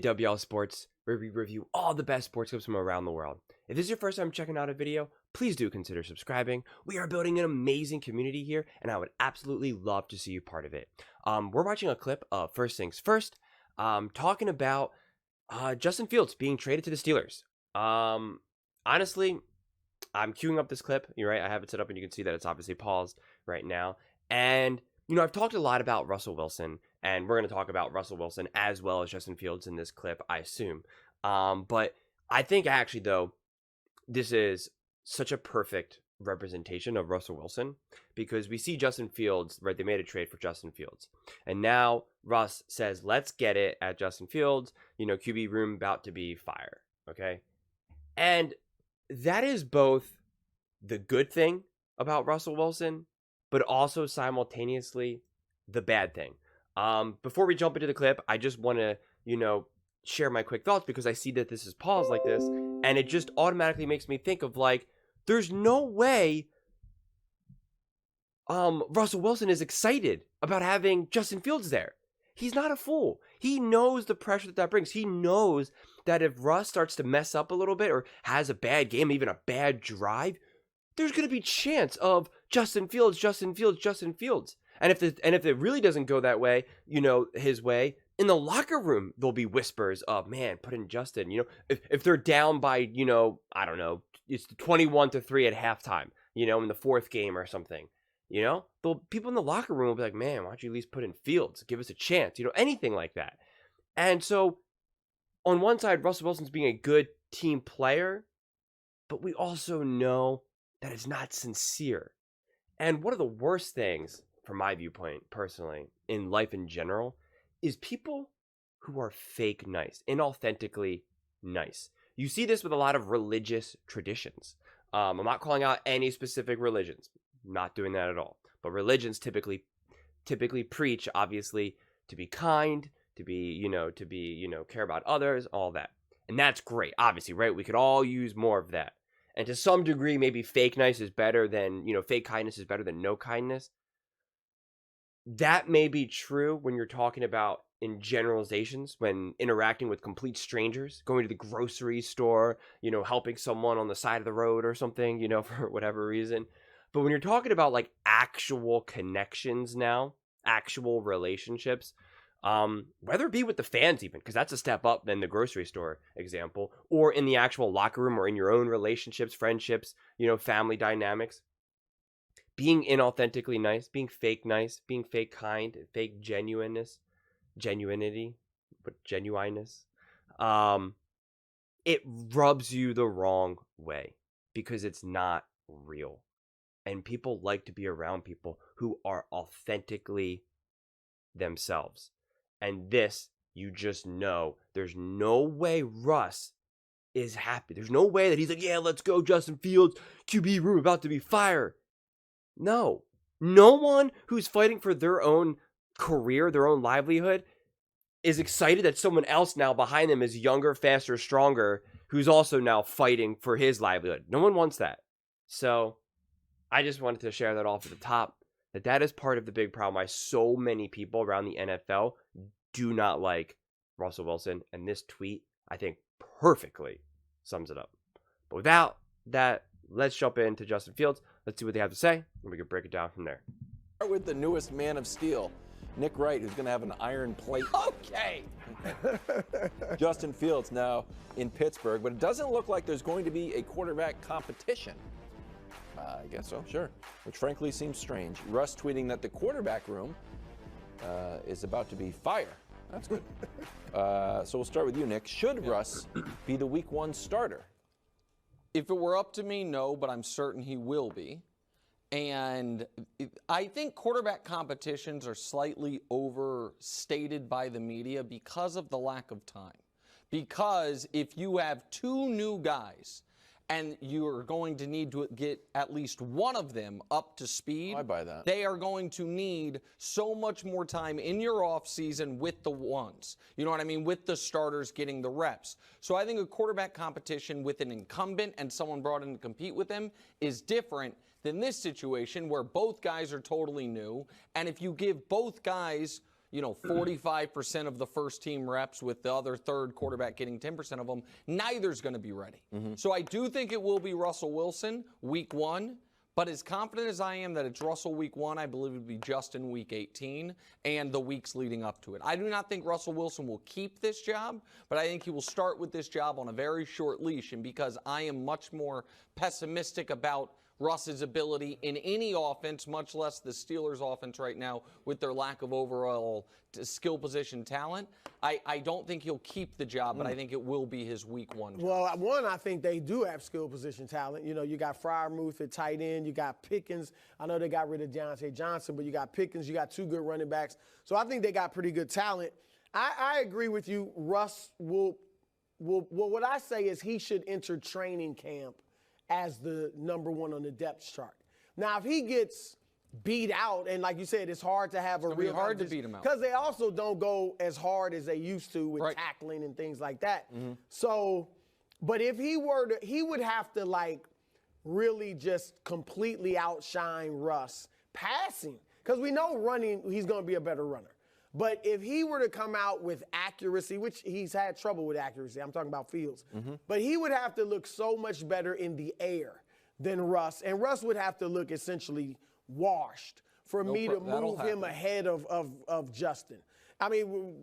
JWL Sports, where we review all the best sports clips from around the world. If this is your first time checking out a video, please do consider subscribing. We are building an amazing community here, and I would absolutely love to see you part of it. We're watching a clip of First Things First, talking about Justin Fields being traded to the Steelers. Honestly, I'm queuing up this clip. You're right, I have it set up, and you can see that it's obviously paused right now. And, you know, I've talked a lot about Russell Wilson, and we're going to talk about Russell Wilson as well as Justin Fields in this clip, I assume. But I think actually, though, this is such a perfect representation of Russell Wilson, because we see Justin Fields, right? They made a trade for Justin Fields, and now Russ says, let's get it at Justin Fields, you know, QB room about to be fire. Okay. And that is both the good thing about Russell Wilson, but also simultaneously the bad thing. Before we jump into the clip, I just want to, you know, share my quick thoughts, because I see that this is paused like this, and it just automatically makes me think of, like, there's no way Russell Wilson is excited about having Justin Fields there. He's not a fool. He knows the pressure that brings. He knows that if Russ starts to mess up a little bit or has a bad game, even a bad drive, there's going to be chance of Justin Fields. And if it really doesn't go that way, you know, his way, in the locker room, there'll be whispers of, man, put in Justin. You know, if they're down by, you know, I don't know, it's 21-3 at halftime, you know, in the fourth game or something, you know, the people in the locker room will be like, man, why don't you at least put in Fields? Give us a chance, you know, anything like that. And so on one side, Russell Wilson's being a good team player, but we also know that it's not sincere. And one of the worst things, from my viewpoint personally, in life in general, is people who are fake nice, inauthentically nice. You see this with a lot of religious traditions. I'm not calling out any specific religions. I'm not doing that at all. But religions typically preach, obviously, to be kind, to be, care about others, all that. And that's great, obviously, right? We could all use more of that. And to some degree, maybe fake nice is better than, fake kindness is better than no kindness. That may be true when you're talking about in generalizations, when interacting with complete strangers, going to the grocery store, helping someone on the side of the road or something, for whatever reason. But when you're talking about like actual connections now, actual relationships, whether it be with the fans even, because that's a step up than the grocery store example, or in the actual locker room or in your own relationships, friendships, family dynamics, being inauthentically nice, being fake nice, being fake kind, fake genuineness, but genuineness, it rubs you the wrong way because it's not real. And people like to be around people who are authentically themselves. And this, you just know, there's no way Russ is happy. There's no way that he's like, yeah, let's go, Justin Fields, QB room about to be fire. No one who's fighting for their own career, their own livelihood, is excited that someone else now behind them is younger, faster, stronger, who's also now fighting for his livelihood. No one wants that. So I just wanted to share that off at the top, that is part of the big problem why so many people around the NFL do not like Russell Wilson. And this tweet, I think, perfectly sums it up. But without that, let's jump into Justin Fields. Let's see what they have to say, and we can break it down from there. Start with the newest man of steel, Nick Wright, who's going to have an iron plate. Okay. Justin Fields now in Pittsburgh, but it doesn't look like there's going to be a quarterback competition. I guess so, sure. Which frankly seems strange. Russ tweeting that the quarterback room is about to be fire. That's good. So we'll start with you, Nick. Should Russ be the Week 1 starter? If it were up to me, no, but I'm certain he will be. And I think quarterback competitions are slightly overstated by the media because of the lack of time. Because if you have two new guys and you're going to need to get at least one of them up to speed, I buy that. They are going to need so much more time in your offseason with the ones. You know what I mean? With the starters getting the reps. So I think a quarterback competition with an incumbent and someone brought in to compete with him is different than this situation where both guys are totally new. And if you give both guys, 45% of the first team reps with the other third quarterback getting 10% of them, neither's going to be ready. So I do think it will be Russell Wilson week 1. But as confident as I am that it's Russell week 1, I believe it would be Justin week 18 and the weeks leading up to it. I do not think Russell Wilson will keep this job, but I think he will start with this job on a very short leash. And because I am much more pessimistic about Russ's ability in any offense, much less the Steelers' offense right now with their lack of overall skill position talent, I don't think he'll keep the job, but I think it will be his week 1 job. Well, one, I think they do have skill position talent. You got Freiermuth at tight end. You got Pickens. I know they got rid of Deontay Johnson, but you got Pickens. You got 2 good running backs. So I think they got pretty good talent. I agree with you. Russ will what I say is he should enter training camp as the number 1 on the depth chart. Now, if he gets beat out, and like you said, it's hard to have it's real hard to beat him out because they also don't go as hard as they used to with tackling and things like that. So, but if he were to, he would have to like really just completely outshine Russ passing because we know running he's going to be a better runner. But if he were to come out with accuracy, which he's had trouble with accuracy, I'm talking about Fields, but he would have to look so much better in the air than Russ, and Russ would have to look essentially washed for me to move him ahead of Justin. I mean,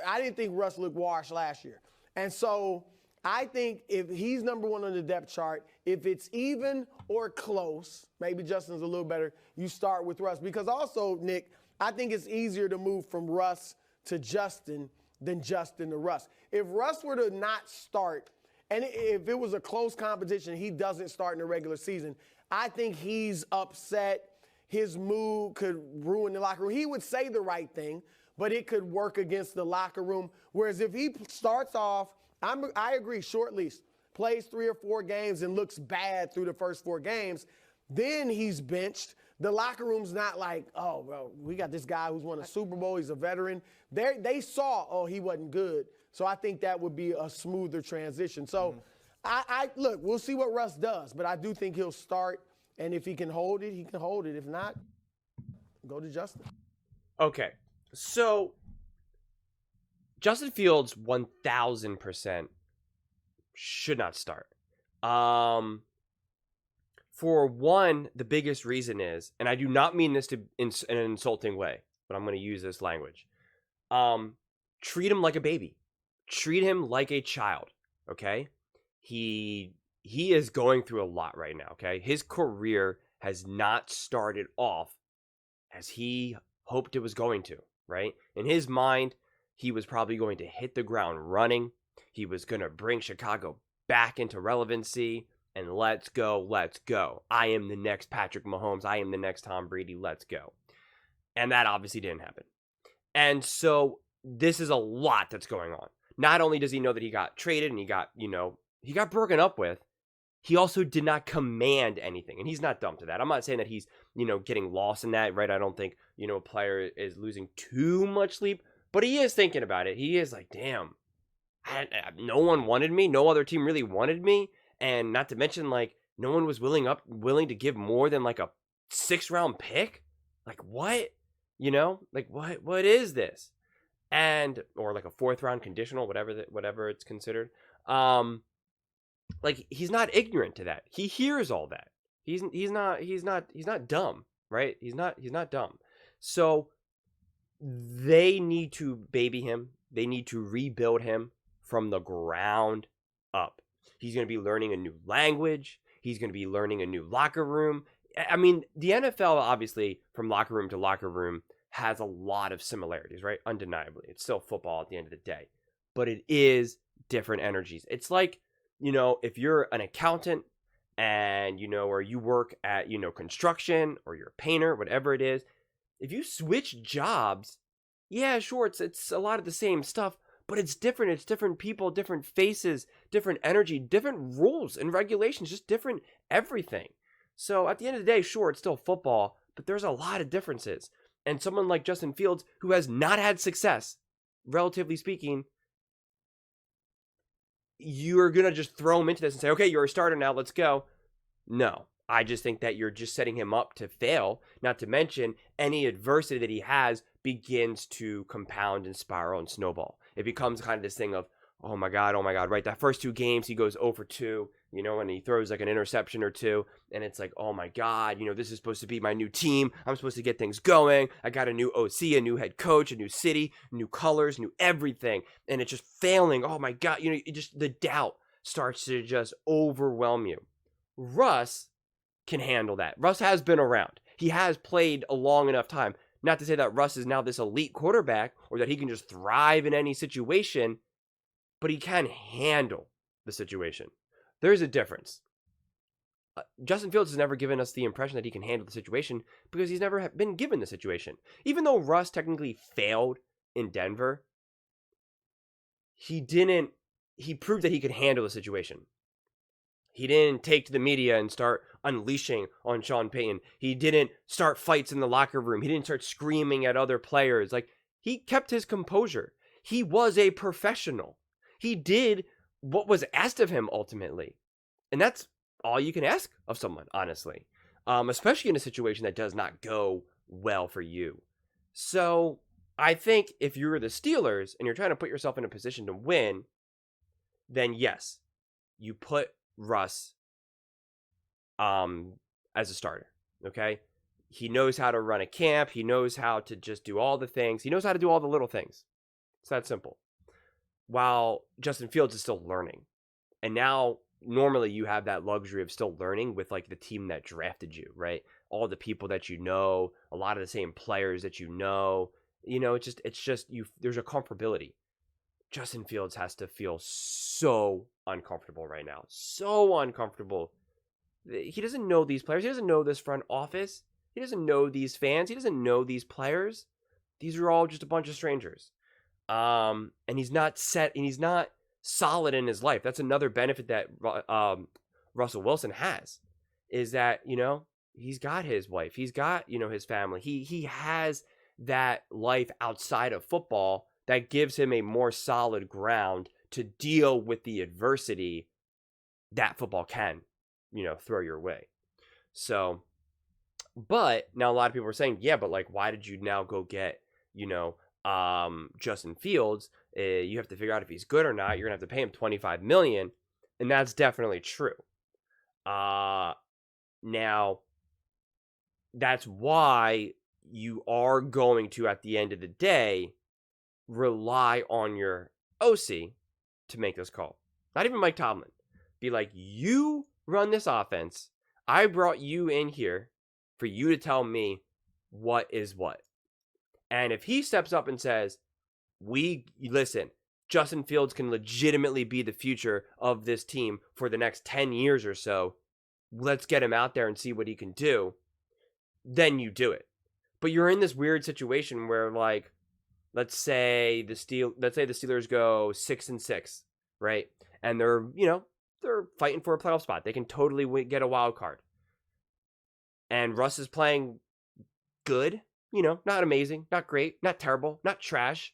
I didn't think Russ looked washed last year. And so I think if he's number 1 on the depth chart, if it's even or close, maybe Justin's a little better, you start with Russ. Because also, Nick, I think it's easier to move from Russ to Justin than Justin to Russ. If Russ were to not start, and if it was a close competition, he doesn't start in the regular season, I think he's upset. His mood could ruin the locker room. He would say the right thing, but it could work against the locker room. Whereas if he starts off, I agree, short leash, plays 3 or 4 games and looks bad through the first 4 games, then he's benched. The locker room's not like, oh, well, we got this guy who's won a Super Bowl. He's a veteran. They saw, oh, he wasn't good. So I think that would be a smoother transition. So, look, we'll see what Russ does, but I do think he'll start. And if he can hold it, he can hold it. If not, go to Justin. Okay, so Justin Fields 1,000% should not start. For one, the biggest reason is, and I do not mean this in an insulting way, but I'm going to use this language. Treat him like a baby. Treat him like a child, okay? He is going through a lot right now, okay? His career has not started off as he hoped it was going to, right? In his mind, he was probably going to hit the ground running. He was going to bring Chicago back into relevancy, and let's go, let's go. I am the next Patrick Mahomes. I am the next Tom Brady. Let's go. And that obviously didn't happen. And so this is a lot that's going on. Not only does he know that he got traded and he got broken up with, he also did not command anything. And he's not dumb to that. I'm not saying that he's, getting lost in that, right? I don't think, a player is losing too much sleep, but he is thinking about it. He is like, damn, no one wanted me. No other team really wanted me. And not to mention, like, no one was willing to give more than like a 6th round pick. Like, what? Like, what is this? Or like a 4th round conditional, whatever it's considered. Like, he's not ignorant to that. He hears all that. He's not dumb, right? He's not dumb. So they need to baby him. They need to rebuild him from the ground up. He's going to be learning a new language. He's going to be learning a new locker room. I mean, the NFL, obviously, from locker room to locker room, has a lot of similarities, right? Undeniably. It's still football at the end of the day. But it is different energies. It's like, if you're an accountant and, or you work at, construction, or you're a painter, whatever it is, if you switch jobs, yeah, sure, it's a lot of the same stuff, but it's different. It's different people, different faces, different energy, different rules and regulations, just different everything. So at the end of the day, sure, it's still football, but there's a lot of differences. And someone like Justin Fields, who has not had success, relatively speaking, you're going to just throw him into this and say, okay, you're a starter now, let's go. No, I just think that you're just setting him up to fail, not to mention any adversity that he has begins to compound and spiral and snowball. It becomes kind of this thing of, oh my God, right? That first 2 games, he goes 0 for 2, and he throws like an interception or 2. And it's like, oh my God, this is supposed to be my new team. I'm supposed to get things going. I got a new OC, a new head coach, a new city, new colors, new everything. And it's just failing. Oh my God, the doubt starts to just overwhelm you. Russ can handle that. Russ has been around. He has played a long enough time. Not to say that Russ is now this elite quarterback or that he can just thrive in any situation, but he can handle the situation. There's a difference. Justin Fields has never given us the impression that he can handle the situation because he's never been given the situation. Even though Russ technically failed in Denver, he proved that he could handle the situation. He didn't take to the media and start unleashing on Sean Payton. He didn't start fights in the locker room. He didn't start screaming at other players. Like, he kept his composure. He was a professional. He did what was asked of him ultimately. And that's all you can ask of someone, honestly. Especially in a situation that does not go well for you. So I think if you're the Steelers and you're trying to put yourself in a position to win, then yes, you put Russ as a starter, okay? He knows how to run a camp. He knows how to just do all the things. He knows how to do all the little things. It's that simple. While Justin Fields is still learning. And now, normally you have that luxury of still learning with like the team that drafted you, right? All the people that you know, a lot of the same players that you know. It's just you. There's a comfortability. Justin Fields has to feel so uncomfortable right now. So uncomfortable. He doesn't know these players. He doesn't know this front office. He doesn't know these fans. He doesn't know these players. These are all just a bunch of strangers. And he's not set and he's not solid in his life. That's another benefit that Russell Wilson has, is that, he's got his wife. He's got, his family. He has that life outside of football that gives him a more solid ground to deal with the adversity that football can, throw your way. So, but now a lot of people are saying, yeah, but like, why did you now go get, Justin Fields? You have to figure out if he's good or not. You're gonna have to pay him $25 million, and that's definitely true. Now that's why you are going to, at the end of the day, rely on your OC to make this call. Not even Mike Tomlin. Be like, you run this offense. I brought you in here for you to tell me what is what. And if he steps up and says, listen, Justin Fields can legitimately be the future of this team for the next 10 years or so, let's get him out there and see what he can do, then you do it. But you're in this weird situation where, like, let's say the Steelers go 6-6, right? And they're fighting for a playoff spot. They can totally get a wild card. And Russ is playing good, not amazing, not great, not terrible, not trash.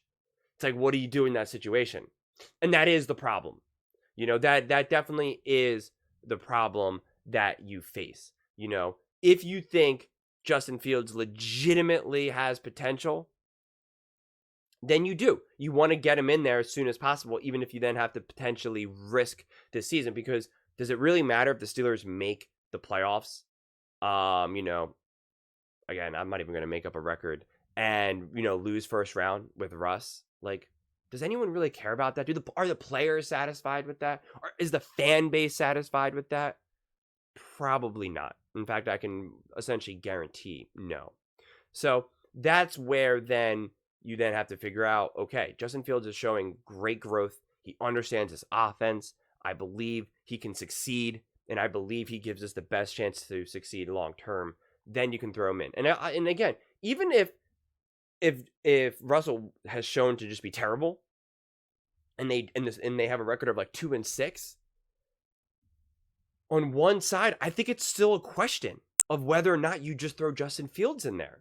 It's like, what do you do in that situation? And that is the problem. That definitely is the problem that you face. If you think Justin Fields legitimately has potential, then you do. You want to get him in there as soon as possible, even if you then have to potentially risk this season. Because does it really matter if the Steelers make the playoffs? Again, I'm not even going to make up a record and, lose first round with Russ. Like, does anyone really care about that? Are the players satisfied with that? Or is the fan base satisfied with that? Probably not. In fact, I can essentially guarantee no. So that's where then you then have to figure out, okay, Justin Fields is showing great growth. He understands his offense. I believe he can succeed, and I believe he gives us the best chance to succeed long term. Then you can throw him in. And again, even if Russell has shown to just be terrible, and they have a record of like 2-6, on one side, I think it's still a question of whether or not you just throw Justin Fields in there.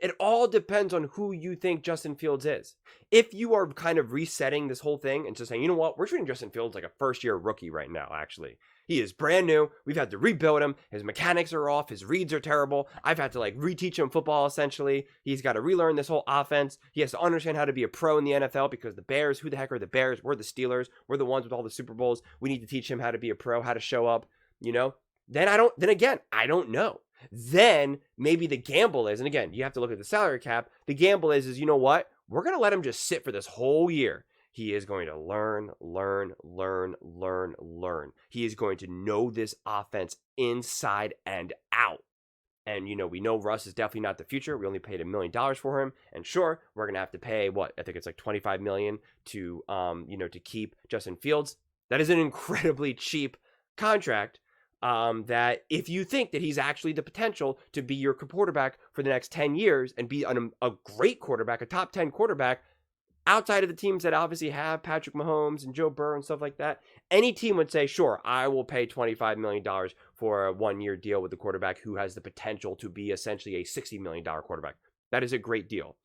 It all depends on who you think Justin Fields is. If you are kind of resetting this whole thing and just saying, you know what, we're treating Justin Fields like a first-year rookie right now, actually. He is brand new. We've had to rebuild him. His mechanics are off. His reads are terrible. I've had to reteach him football, essentially. He's got to relearn this whole offense. He has to understand how to be a pro in the NFL because the Bears, who the heck are the Bears? We're the Steelers. We're the ones with all the Super Bowls. We need to teach him how to be a pro, how to show up, Then I don't know. Then maybe the gamble is, and again, you have to look at the salary cap. The gamble is you know what? We're going to let him just sit for this whole year. He is going to learn. He is going to know this offense inside and out. And, we know Russ is definitely not the future. We only paid $1 million for him. And sure, we're going to have to pay, I think it's like $25 million to, to keep Justin Fields. That is an incredibly cheap contract. That if you think that he's actually the potential to be your quarterback for the next 10 years and be a great quarterback, a top 10 quarterback, outside of the teams that obviously have Patrick Mahomes and Joe Burrow and stuff like that, any team would say, sure, I will pay $25 million for a 1-year deal with the quarterback who has the potential to be essentially a $60 million quarterback. That is a great deal.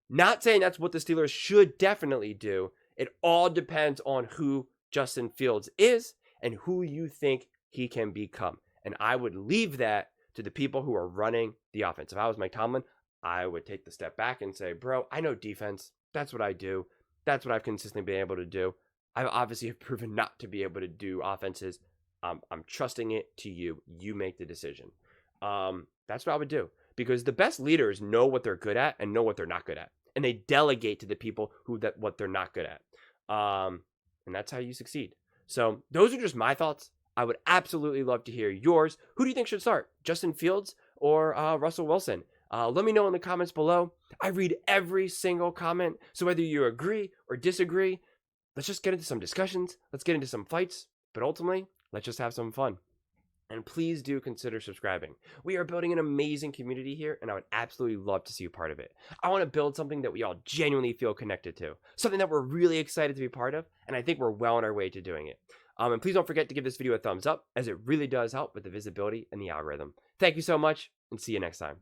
Not saying that's what the Steelers should definitely do. It all depends on who Justin Fields is and who you think he can become. And I would leave that to the people who are running the offense. If I was Mike Tomlin, I would take the step back and say, bro, I know defense. That's what I do. That's what I've consistently been able to do. I obviously have proven not to be able to do offenses. I'm trusting it to you. You make the decision. That's what I would do. Because the best leaders know what they're good at and know what they're not good at. And they delegate to the people what they're not good at. And that's how you succeed. So those are just my thoughts. I would absolutely love to hear yours. Who do you think should start? Justin Fields or Russell Wilson? Let me know in the comments below. I read every single comment. So whether you agree or disagree, let's just get into some discussions. Let's get into some fights. But ultimately, let's just have some fun. And please do consider subscribing. We are building an amazing community here, and I would absolutely love to see you part of it. I want to build something that we all genuinely feel connected to. Something that we're really excited to be part of, and I think we're well on our way to doing it. And please don't forget to give this video a thumbs up, as it really does help with the visibility and the algorithm. Thank you so much, and see you next time.